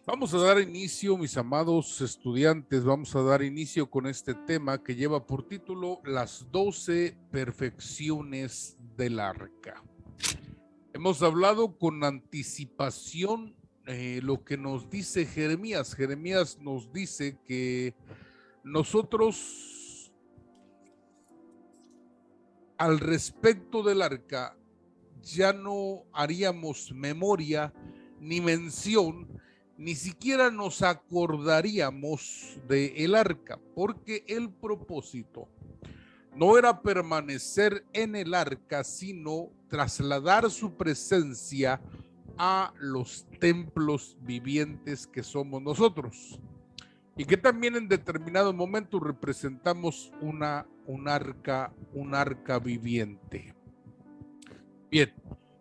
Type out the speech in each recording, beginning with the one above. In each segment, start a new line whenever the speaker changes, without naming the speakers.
Vamos a dar inicio, mis amados estudiantes, vamos a dar inicio con este tema que lleva por título Las 12 perfecciones del arca. Hemos hablado con anticipación lo que nos dice Jeremías. Jeremías nos dice que nosotros, al respecto del arca, ya no haríamos memoria ni mención, ni siquiera nos acordaríamos del arca, porque el propósito no era permanecer en el arca, sino trasladar su presencia a los templos vivientes que somos nosotros, y que también en determinado momento representamos un arca viviente. Bien,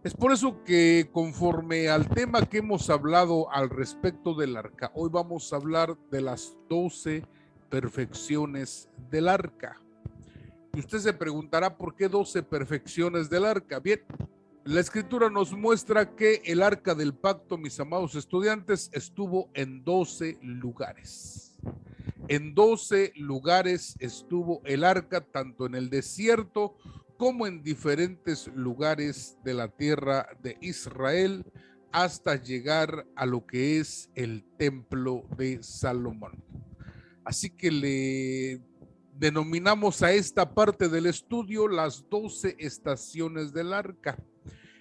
es por eso que conforme al tema que hemos hablado al respecto del arca, hoy vamos a hablar de las 12 perfecciones del arca. Y usted se preguntará, ¿por qué 12 perfecciones del arca? Bien, la escritura nos muestra que el arca del pacto, mis amados estudiantes, estuvo en 12 lugares. En 12 lugares estuvo el arca, tanto en el desierto como en diferentes lugares de la tierra de Israel, hasta llegar a lo que es el templo de Salomón. Así que le denominamos a esta parte del estudio las 12 estaciones del arca.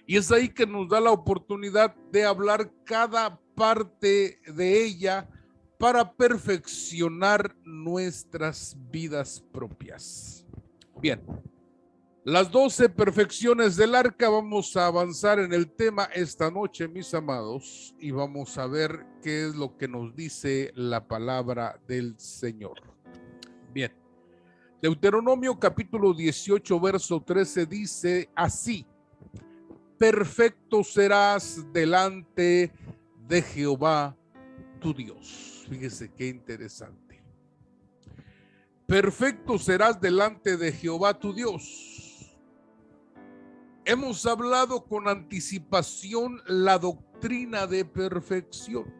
Y es ahí que nos da la oportunidad de hablar cada parte de ella para perfeccionar nuestras vidas propias. Bien, las 12 perfecciones del arca, vamos a avanzar en el tema esta noche, mis amados, y vamos a ver qué es lo que nos dice la palabra del Señor. Bien, Deuteronomio capítulo 18, verso 13 dice así: perfecto serás delante de Jehová tu Dios. Fíjese qué interesante. Perfecto serás delante de Jehová tu Dios. Hemos hablado con anticipación la doctrina de perfección.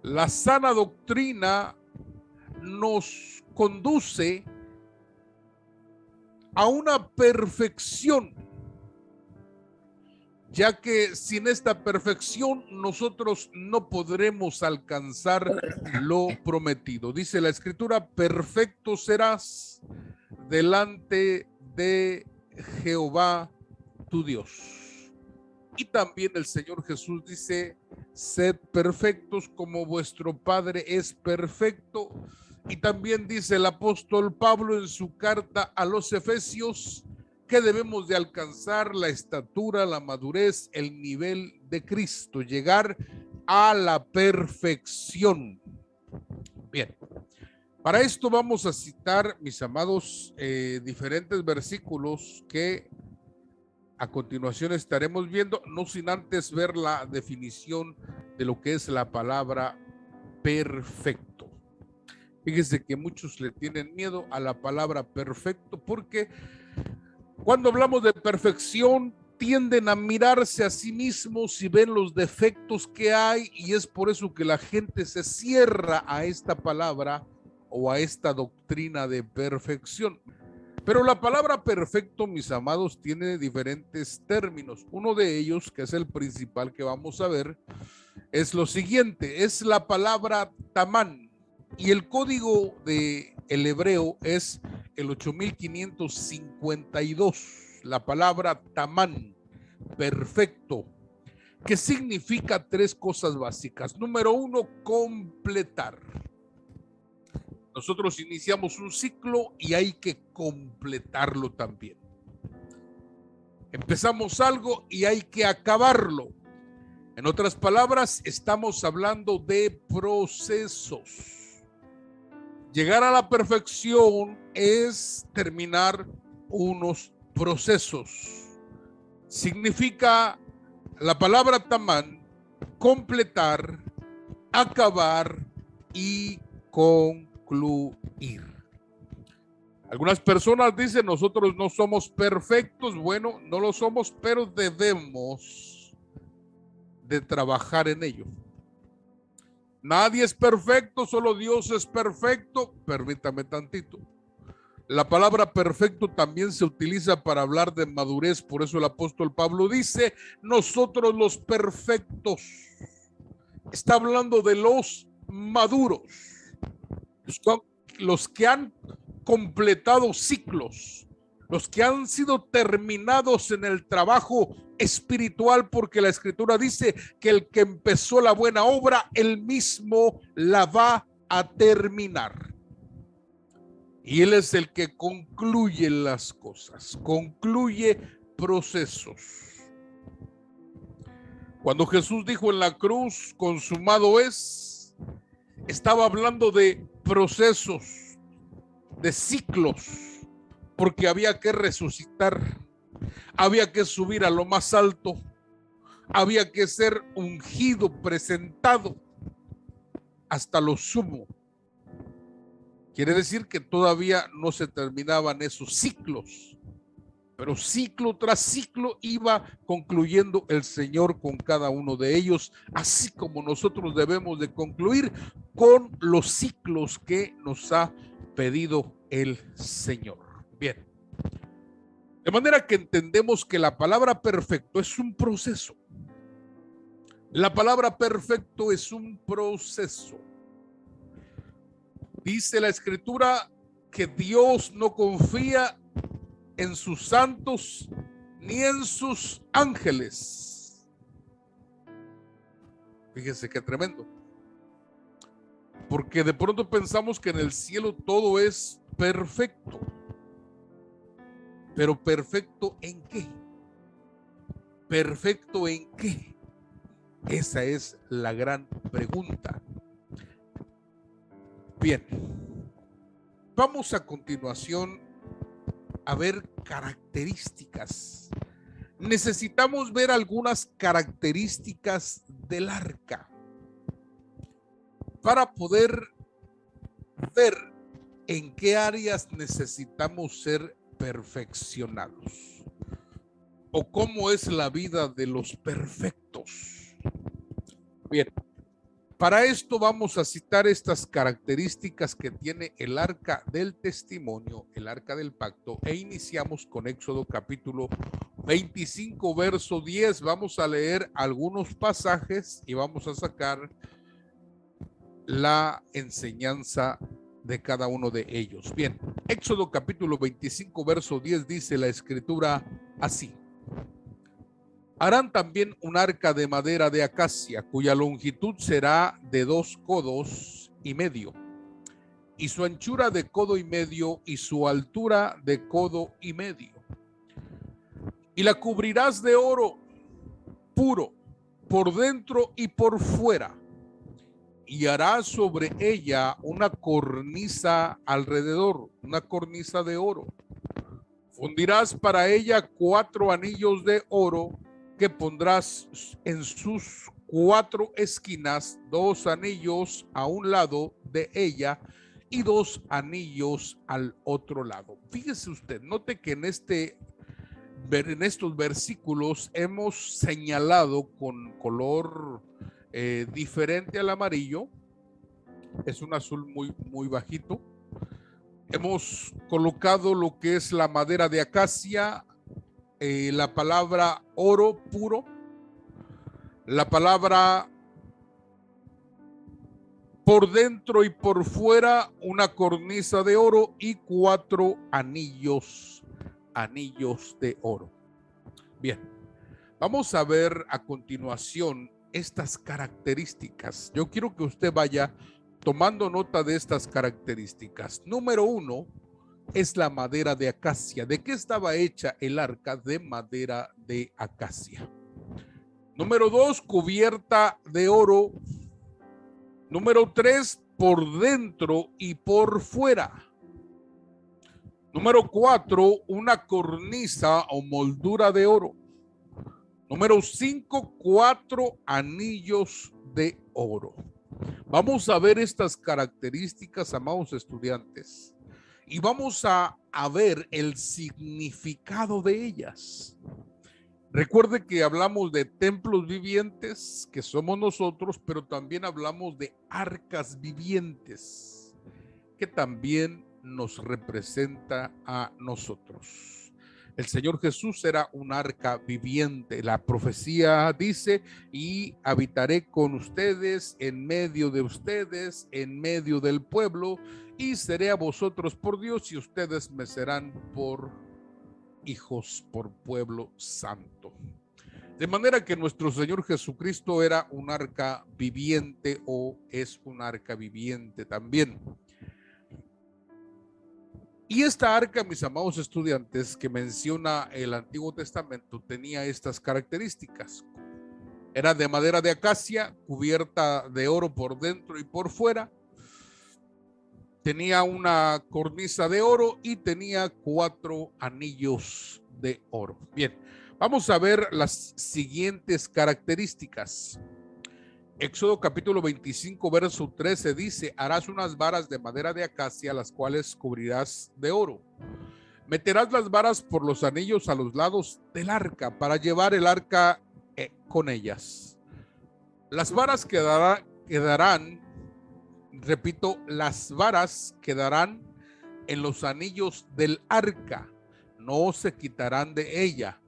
La sana doctrina nos conduce a una perfección, ya que sin esta perfección nosotros no podremos alcanzar lo prometido. Dice la escritura: perfecto serás delante de Jehová tu Dios. Y también el Señor Jesús dice: sed perfectos como vuestro Padre es perfecto. Y también dice el apóstol Pablo en su carta a los Efesios que debemos de alcanzar la estatura, la madurez, el nivel de Cristo, llegar a la perfección. Bien, para esto vamos a citar, mis amados, diferentes versículos que a continuación estaremos viendo, no sin antes ver la definición de lo que es la palabra perfecto. Fíjese que muchos le tienen miedo a la palabra perfecto porque cuando hablamos de perfección tienden a mirarse a sí mismos y ven los defectos que hay, y es por eso que la gente se cierra a esta palabra o a esta doctrina de perfección. Pero la palabra perfecto, mis amados, tiene diferentes términos. Uno de ellos, que es el principal que vamos a ver, es lo siguiente: es la palabra tamán, y el código del hebreo es el 8552. La palabra tamán, perfecto, que significa tres cosas básicas. Número uno, completar. Nosotros iniciamos un ciclo y hay que completarlo también. Empezamos algo y hay que acabarlo. En otras palabras, estamos hablando de procesos. Llegar a la perfección es terminar unos procesos. Significa la palabra tamán, completar, acabar y concluir. Algunas personas dicen: nosotros no somos perfectos. Bueno, no lo somos, pero debemos de trabajar en ello. Nadie es perfecto, solo Dios es perfecto. Permítame tantito. La palabra perfecto también se utiliza para hablar de madurez, por eso el apóstol Pablo dice, nosotros los perfectos. Está hablando de los maduros, los que han completado ciclos, los que han sido terminados en el trabajo espiritual, porque la Escritura dice que el que empezó la buena obra, él mismo la va a terminar. Y él es el que concluye las cosas, concluye procesos. Cuando Jesús dijo en la cruz, consumado es, estaba hablando de procesos, de ciclos, porque había que resucitar, había que subir a lo más alto, había que ser ungido, presentado hasta lo sumo. Quiere decir que todavía no se terminaban esos ciclos, pero ciclo tras ciclo iba concluyendo el Señor con cada uno de ellos, así como nosotros debemos de concluir con los ciclos que nos ha pedido el Señor. Bien, de manera que entendemos que la palabra perfecto es un proceso. La palabra perfecto es un proceso. Dice la Escritura que Dios no confía en sus santos ni en sus ángeles. Fíjense qué tremendo. Porque de pronto pensamos que en el cielo todo es perfecto. Pero ¿perfecto en qué? ¿Perfecto en qué? Esa es la gran pregunta. Bien, vamos a continuación a ver características. Necesitamos ver algunas características del arca para poder ver en qué áreas necesitamos ser perfeccionados o cómo es la vida de los perfectos. Bien, para esto vamos a citar estas características que tiene el arca del testimonio, el arca del pacto, e iniciamos con Éxodo capítulo 25, verso 10. Vamos a leer algunos pasajes y vamos a sacar la enseñanza de cada uno de ellos. Bien, Éxodo capítulo 25, verso 10 dice la Escritura así. Harán también un arca de madera de acacia, cuya longitud será de 2 codos y medio, y su anchura de codo y medio, y su altura de codo y medio. Y la cubrirás de oro puro, por dentro y por fuera, y harás sobre ella una cornisa alrededor, una cornisa de oro. Fundirás para ella 4 anillos de oro, que pondrás en sus 4 esquinas, 2 anillos a un lado de ella y 2 anillos al otro lado. Fíjese usted, note que en estos versículos hemos señalado con color diferente al amarillo. Es un azul muy bajito. Hemos colocado lo que es la madera de acacia, la palabra oro puro, la palabra por dentro y por fuera, una cornisa de oro y 4 anillos de oro. Bien, vamos a ver a continuación estas características. Yo quiero que usted vaya tomando nota de estas características. Número 1 es la madera de acacia. ¿De qué estaba hecha el arca? De madera de acacia. Número 2, cubierta de oro. Número 3, por dentro y por fuera. Número 4, una cornisa o moldura de oro. Número 5, 4 anillos de oro. Vamos a ver estas características, amados estudiantes, y vamos a ver el significado de ellas. Recuerde que hablamos de templos vivientes, que somos nosotros, pero también hablamos de arcas vivientes, que también nos representa a nosotros. El Señor Jesús era un arca viviente. La profecía dice: y habitaré con ustedes, en medio de ustedes, en medio del pueblo, y seré a vosotros por Dios, y ustedes me serán por hijos, por pueblo santo. De manera que nuestro Señor Jesucristo era un arca viviente, o es un arca viviente también. Y esta arca, mis amados estudiantes, que menciona el Antiguo Testamento, tenía estas características. Era de madera de acacia, cubierta de oro por dentro y por fuera. Tenía una cornisa de oro y tenía 4 anillos de oro. Bien, vamos a ver las siguientes características. Éxodo capítulo 25, verso 13 dice: harás unas varas de madera de acacia, las cuales cubrirás de oro. Meterás las varas por los anillos a los lados del arca, para llevar el arca con ellas. Las varas quedarán, repito, las varas quedarán en los anillos del arca, no se quitarán de ella.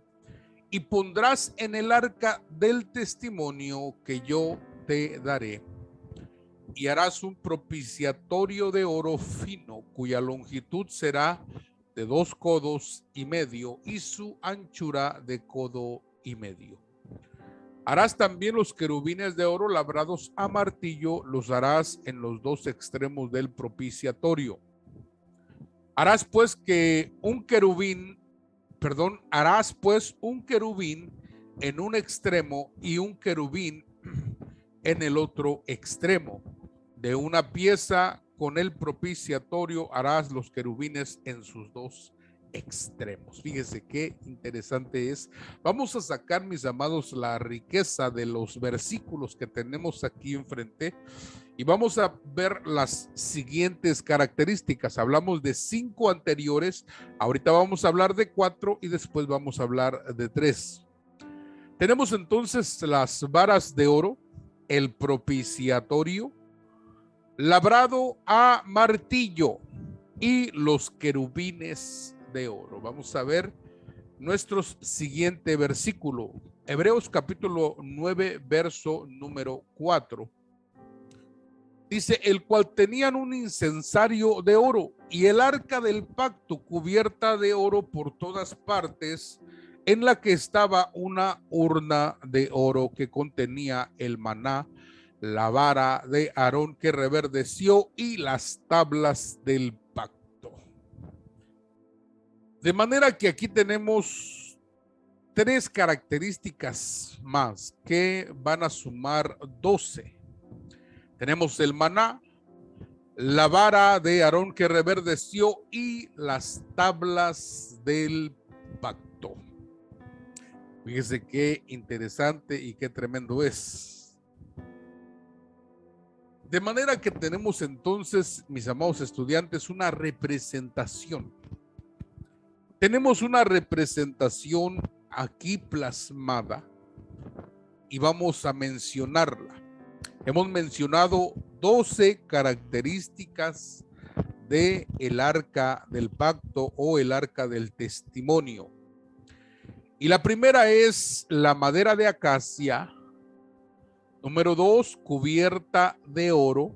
Y pondrás en el arca del testimonio que yo te daré, y harás un propiciatorio de oro fino, cuya longitud será de 2 codos y medio, y su anchura de codo y medio. Harás también los querubines de oro labrados a martillo, los harás en los 2 extremos del propiciatorio. Harás pues un querubín en un extremo y un querubín en el otro extremo. De una pieza con el propiciatorio harás los querubines en sus 2 extremos. Fíjese qué interesante es. Vamos a sacar, mis amados, la riqueza de los versículos que tenemos aquí enfrente, y vamos a ver las siguientes características. Hablamos de 5 anteriores, ahorita vamos a hablar de 4 y después vamos a hablar de 3. Tenemos entonces las varas de oro, el propiciatorio labrado a martillo y los querubines de oro. Vamos a ver nuestro siguiente versículo, Hebreos capítulo 9, verso número 4. Dice: el cual tenían un incensario de oro y el arca del pacto cubierta de oro por todas partes, en la que estaba una urna de oro que contenía el maná, la vara de Aarón que reverdeció y las tablas del pacto. De manera que aquí tenemos 3 características más que van a sumar 12. Tenemos el maná, la vara de Aarón que reverdeció y las tablas del pacto. Fíjese qué interesante y qué tremendo es. De manera que tenemos entonces, mis amados estudiantes, una representación. Tenemos una representación aquí plasmada y vamos a mencionarla. Hemos mencionado 12 características de el arca del pacto o el arca del testimonio. Y la primera es la madera de acacia. Número 2, cubierta de oro.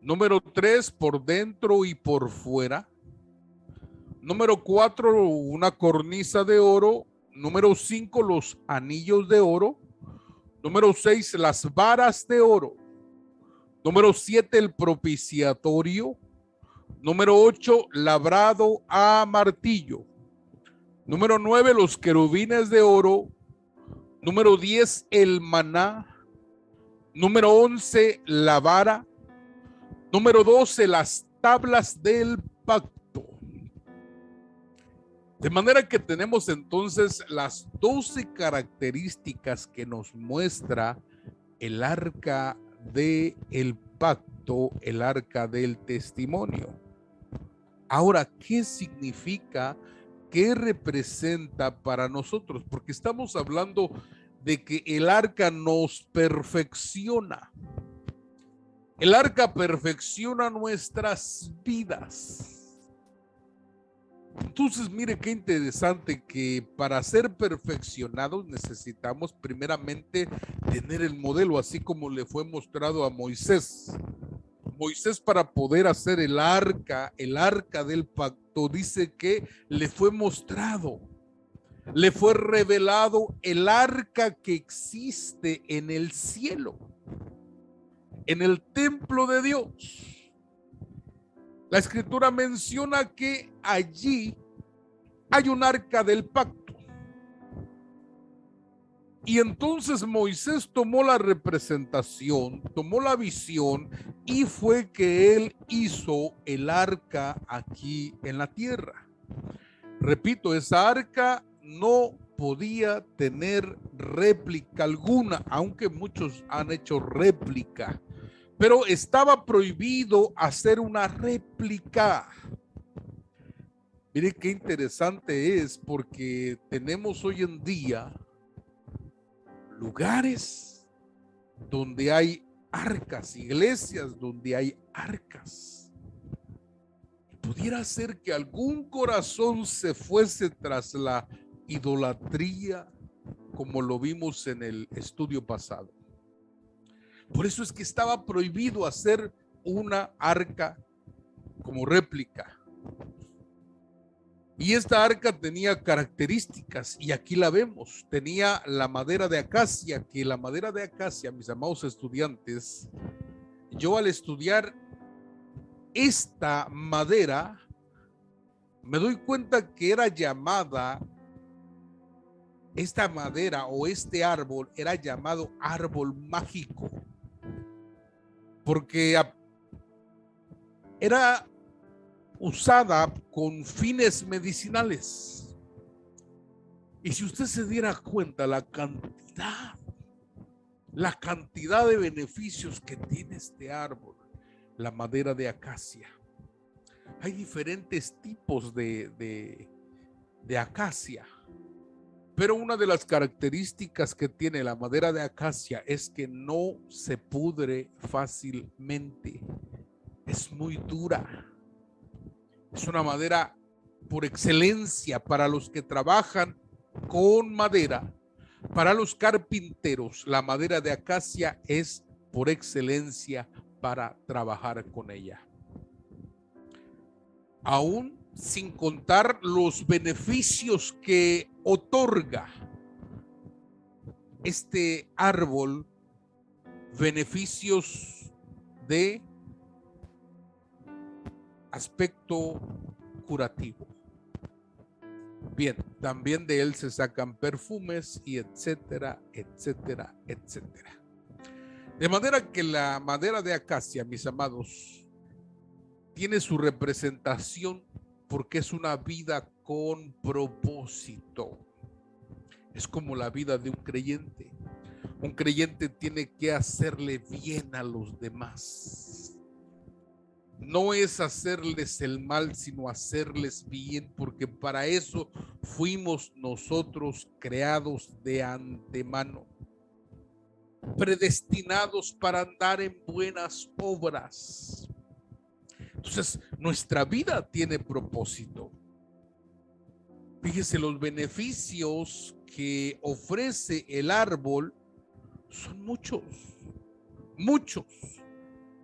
Número 3, por dentro y por fuera. Número 4, una cornisa de oro. Número 5, los anillos de oro. Número 6, las varas de oro. Número 7, el propiciatorio. Número 8, labrado a martillo. Número 9, los querubines de oro. Número 10, el maná. Número 11, la vara. Número 12, las tablas del pacto. De manera que tenemos entonces las 12 características que nos muestra el arca del pacto, el arca del testimonio. Ahora, ¿qué significa ¿qué representa para nosotros? Porque estamos hablando de que el arca nos perfecciona. El arca perfecciona nuestras vidas. Entonces, mire qué interesante que para ser perfeccionados necesitamos primeramente tener el modelo, así como le fue mostrado a Moisés. Moisés, para poder hacer el arca del pacto, dice que le fue mostrado, le fue revelado el arca que existe en el cielo, en el templo de Dios. La escritura menciona que allí hay un arca del pacto. Y entonces Moisés tomó la representación, tomó la visión y fue que él hizo el arca aquí en la tierra. Repito, esa arca no podía tener réplica alguna, aunque muchos han hecho réplica. Pero estaba prohibido hacer una réplica. Mire qué interesante es, porque tenemos hoy en día lugares donde hay arcas, iglesias donde hay arcas. Pudiera ser que algún corazón se fuese tras la idolatría, como lo vimos en el estudio pasado. Por eso es que estaba prohibido hacer una arca como réplica. Y esta arca tenía características, y aquí la vemos. Tenía la madera de acacia, que la madera de acacia, mis amados estudiantes, yo al estudiar esta madera, me doy cuenta que era llamada, esta madera o este árbol era llamado árbol mágico, porque era usada con fines medicinales. Y si usted se diera cuenta la cantidad de beneficios que tiene este árbol, la madera de acacia. Hay diferentes tipos de acacia, pero una de las características que tiene la madera de acacia es que no se pudre fácilmente. Es muy dura. Es una madera por excelencia para los que trabajan con madera. Para los carpinteros, la madera de acacia es por excelencia para trabajar con ella. Aún sin contar los beneficios que otorga este árbol, beneficios de aspecto curativo. Bien, también de él se sacan perfumes y etcétera, etcétera, etcétera. De manera que la madera de acacia, mis amados, tiene su representación porque es una vida con propósito. Es como la vida de un creyente. Un creyente tiene que hacerle bien a los demás. No es hacerles el mal, sino hacerles bien, porque para eso fuimos nosotros creados de antemano, predestinados para andar en buenas obras. Entonces, nuestra vida tiene propósito. Fíjese, los beneficios que ofrece el árbol son muchos, muchos.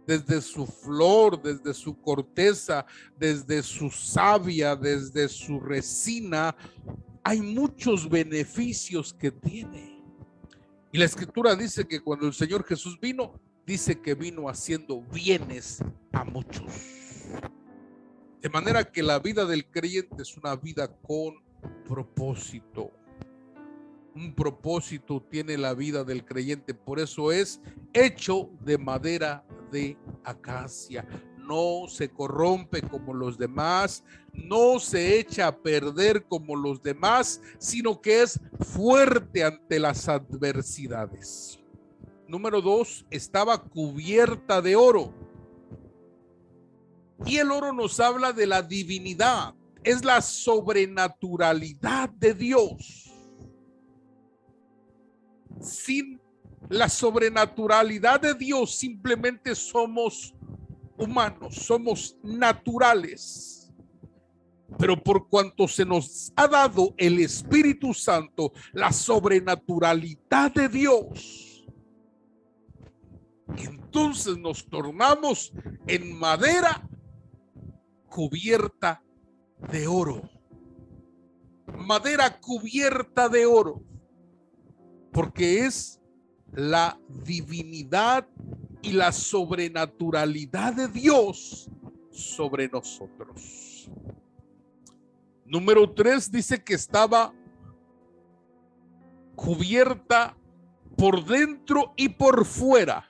Desde su flor, desde su corteza, desde su savia, desde su resina, hay muchos beneficios que tiene. Y la escritura dice que cuando el Señor Jesús vino, dice que vino haciendo bienes a muchos. De manera que la vida del creyente es una vida con propósito. Un propósito tiene la vida del creyente, por eso es hecho de madera de acacia. No se corrompe como los demás, no se echa a perder como los demás, sino que es fuerte ante las adversidades. Número 2, estaba cubierta de oro. Y el oro nos habla de la divinidad. es la sobrenaturalidad de Dios. Sin la sobrenaturalidad de Dios simplemente somos humanos, somos naturales. Pero por cuanto se nos ha dado el Espíritu Santo, la sobrenaturalidad de Dios, entonces nos tornamos en madera cubierta de oro. Madera cubierta de oro, porque es la divinidad y la sobrenaturalidad de Dios sobre nosotros. Número 3 dice que estaba cubierta por dentro y por fuera.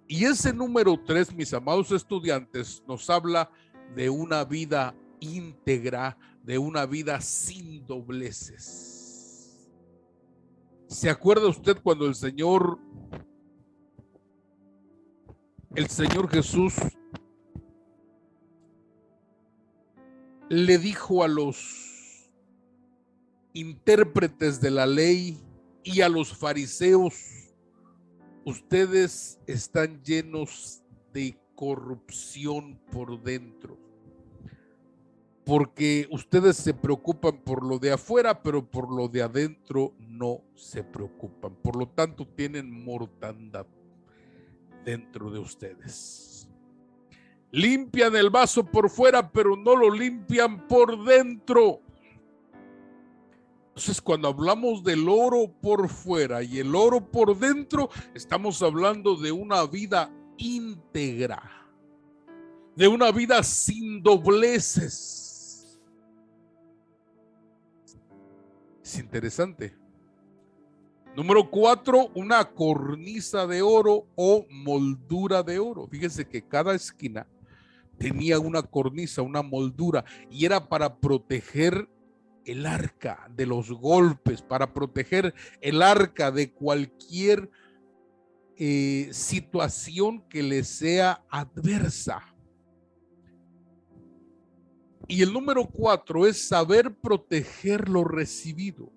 Y ese número 3, mis amados estudiantes, nos habla de una vida íntegra, de una vida sin dobleces. ¿Se acuerda usted cuando el Señor Jesús le dijo a los intérpretes de la ley y a los fariseos: ustedes están llenos de corrupción por dentro, porque ustedes se preocupan por lo de afuera, pero por lo de adentro no se preocupan. Por lo tanto, tienen mortandad dentro de ustedes. Limpian el vaso por fuera, pero no lo limpian por dentro. Entonces, cuando hablamos del oro por fuera y el oro por dentro, estamos hablando de una vida íntegra, de una vida sin dobleces. Es interesante. Número 4, una cornisa de oro o moldura de oro. Fíjense que cada esquina tenía una cornisa, una moldura, y era para proteger el arca de los golpes, para proteger el arca de cualquier situación que le sea adversa. Y el número 4 es saber proteger lo recibido.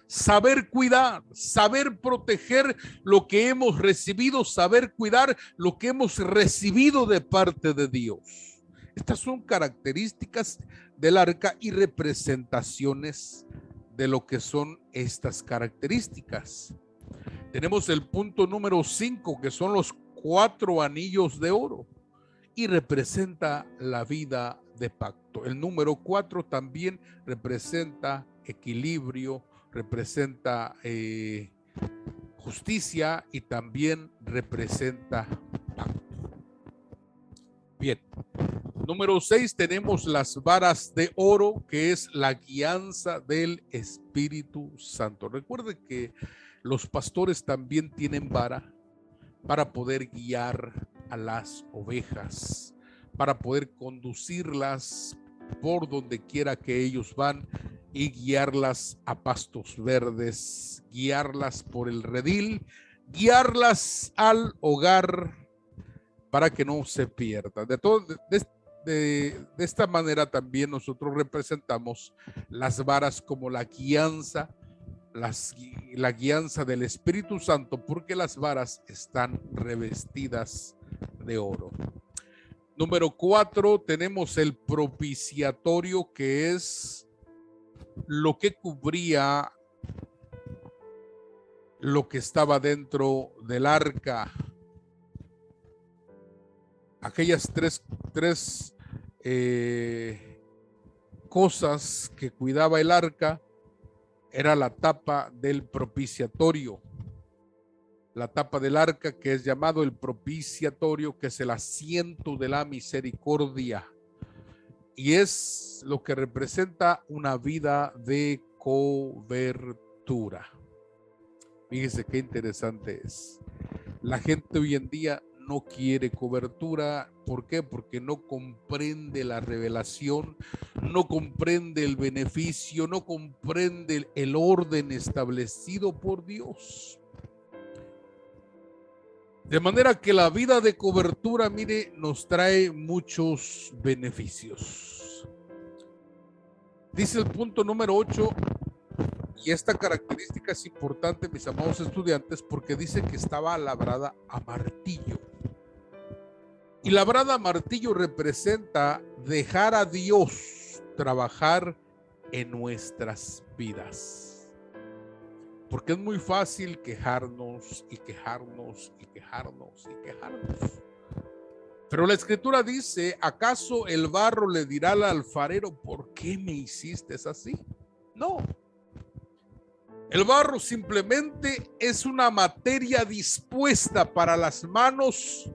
Saber cuidar, saber proteger lo que hemos recibido, saber cuidar lo que hemos recibido de parte de Dios. Estas son características del arca y representaciones de lo que son estas características. Tenemos el punto número 5, que son los 4 anillos de oro, y representa la vida de pacto. El número 4 también representa equilibrio, representa justicia y también representa pacto. Bien. Número 6, tenemos las varas de oro, que es la guianza del Espíritu Santo. Recuerde que los pastores también tienen vara para poder guiar a las ovejas, para poder conducirlas por donde quiera que ellos van y guiarlas a pastos verdes, guiarlas por el redil, guiarlas al hogar para que no se pierdan. De esta manera también nosotros representamos las varas como la guianza, la guianza del Espíritu Santo, porque las varas están revestidas de oro. Número 4, tenemos el propiciatorio, que es lo que cubría lo que estaba dentro del arca. Aquellas tres cosas que cuidaba el arca era la tapa del propiciatorio, la tapa del arca, que es llamado el propiciatorio, que es el asiento de la misericordia, y es lo que representa una vida de cobertura. Fíjese qué interesante es. La gente hoy en día no quiere cobertura. ¿Por qué? Porque no comprende la revelación, no comprende el beneficio, no comprende el orden establecido por Dios. De manera que la vida de cobertura, mire, nos trae muchos beneficios. Dice el punto número 8, y esta característica es importante, mis amados estudiantes, porque dice que estaba labrada a martillo. Y labrada a martillo representa dejar a Dios trabajar en nuestras vidas. Porque es muy fácil quejarnos y quejarnos y quejarnos y quejarnos. Pero la escritura dice, ¿acaso el barro le dirá al alfarero, ¿por qué me hiciste así? No. El barro simplemente es una materia dispuesta para las manos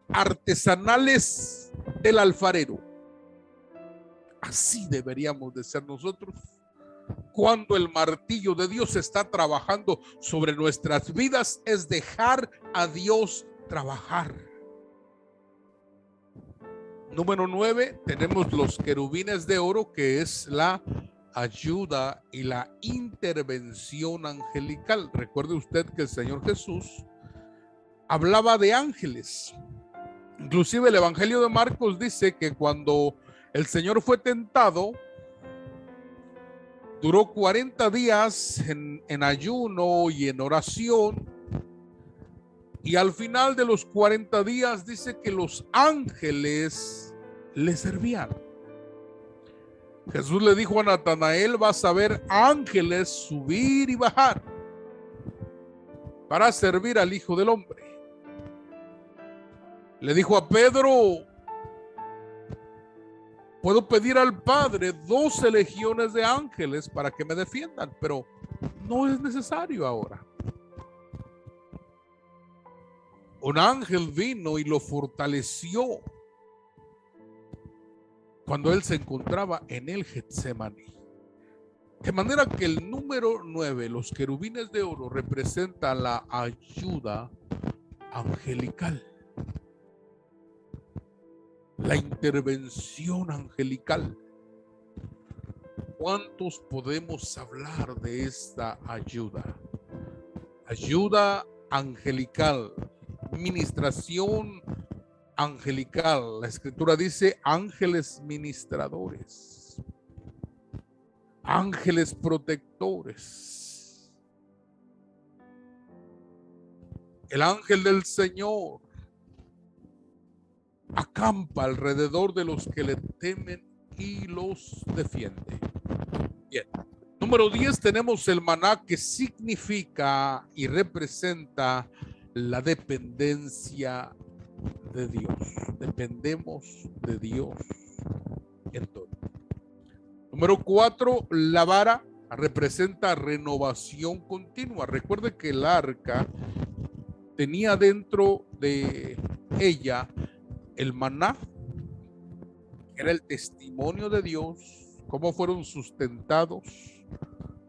artesanales del alfarero. Así deberíamos de ser nosotros. Cuando el martillo de Dios está trabajando sobre nuestras vidas, es dejar a Dios trabajar. Número 9, tenemos los querubines de oro, que es la ayuda y la intervención angelical. Recuerde usted que el Señor Jesús hablaba de ángeles. Inclusive el Evangelio de Marcos dice que cuando el Señor fue tentado, duró 40 días en ayuno y en oración, y al final de los 40 días dice que los ángeles le servían. Jesús le dijo a Natanael, vas a ver ángeles subir y bajar para servir al Hijo del Hombre. Le dijo a Pedro, puedo pedir al Padre 12 legiones de ángeles para que me defiendan, pero no es necesario ahora. Un ángel vino y lo fortaleció cuando él se encontraba en el Getsemaní. De manera que el número 9, los querubines de oro, representa la ayuda angelical, la intervención angelical. ¿Cuántos podemos hablar de esta ayuda? Ayuda angelical, ministración angelical. La escritura dice ángeles ministradores, ángeles protectores. El ángel del Señor acampa alrededor de los que le temen y los defiende. Bien. Número 10, tenemos el maná, que significa y representa la dependencia de Dios. Dependemos de Dios en todo. Número 4, la vara representa renovación continua. Recuerde que el arca tenía dentro de ella el maná, que era el testimonio de Dios, cómo fueron sustentados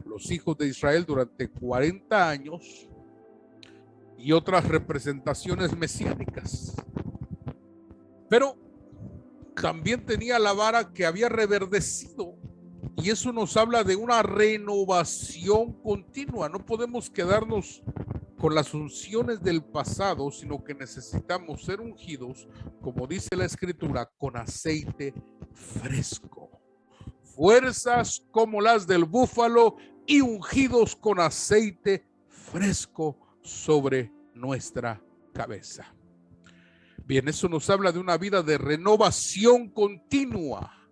los hijos de Israel durante 40 años, y otras representaciones mesiánicas. Pero también tenía la vara que había reverdecido, y eso nos habla de una renovación continua. No podemos quedarnos con las unciones del pasado, sino que necesitamos ser ungidos, como dice la escritura, con aceite fresco, fuerzas como las del búfalo y ungidos con aceite fresco sobre nuestra cabeza. Bien, eso nos habla de una vida de renovación continua.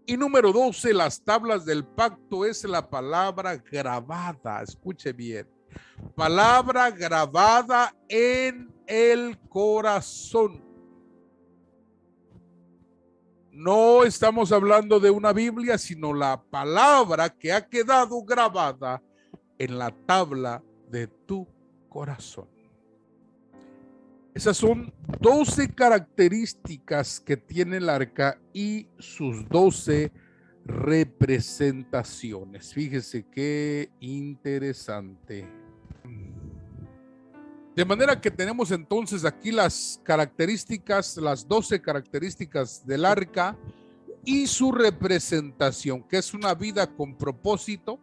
Y número 12, las tablas del pacto, es la palabra grabada. Escuche bien. Palabra grabada en el corazón. No estamos hablando de una Biblia, sino la palabra que ha quedado grabada en la tabla de tu corazón. Esas son 12 características que tiene el arca y sus 12 representaciones. Fíjese qué interesante. De manera que tenemos entonces aquí las características, las 12 características del arca y su representación, que es una vida con propósito,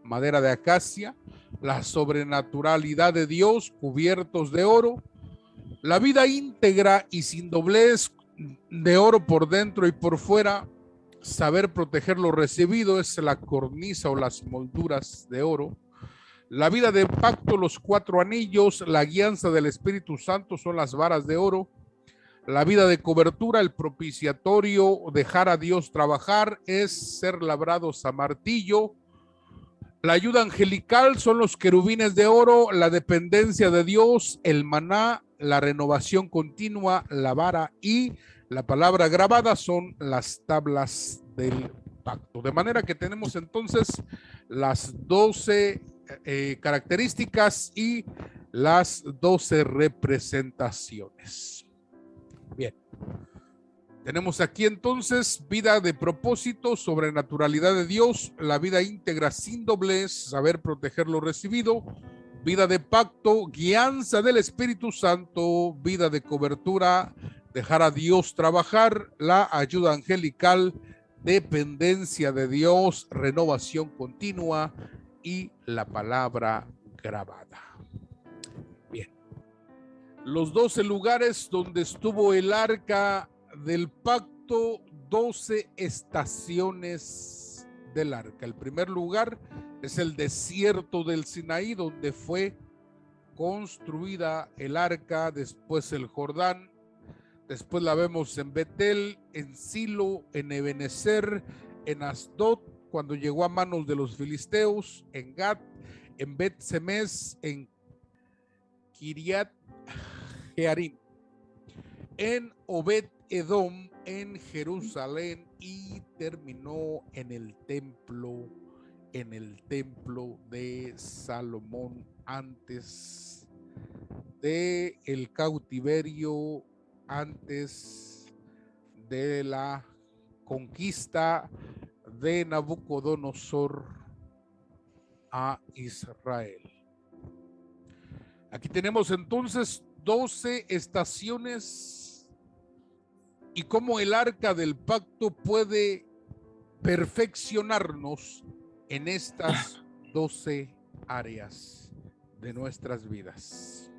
madera de acacia, la sobrenaturalidad de Dios cubiertos de oro, la vida íntegra y sin doblez de oro por dentro y por fuera, saber proteger lo recibido es la cornisa o las molduras de oro, la vida de pacto, los 4 anillos, la guianza del Espíritu Santo son las varas de oro, la vida de cobertura, el propiciatorio, dejar a Dios trabajar es ser labrados a martillo, la ayuda angelical son los querubines de oro, la dependencia de Dios, el maná, la renovación continua, la vara y la palabra grabada son las tablas del pacto. De manera que tenemos entonces las 12 características y las 12 representaciones. Bien. Tenemos aquí entonces vida de propósito, sobrenaturalidad de Dios, la vida íntegra sin doblez, saber proteger lo recibido, vida de pacto, guianza del Espíritu Santo, vida de cobertura, dejar a Dios trabajar, la ayuda angelical, dependencia de Dios, renovación continua y la palabra grabada. Bien. Los 12 lugares donde estuvo el arca del pacto, 12 estaciones del arca. El primer lugar es el desierto del Sinaí, donde fue construida el arca, después el Jordán, después la vemos en Betel, en Silo, en Ebenezer, en Asdod, cuando llegó a manos de los filisteos, en Gat, en Bet-Semes, en Kiriat Jearim, en Obed-Edom, en Jerusalén, y terminó en el templo de Salomón antes de el cautiverio, antes de la conquista de Nabucodonosor a Israel. Aquí tenemos entonces 12 estaciones y cómo el arca del pacto puede perfeccionarnos en estas 12 áreas de nuestras vidas.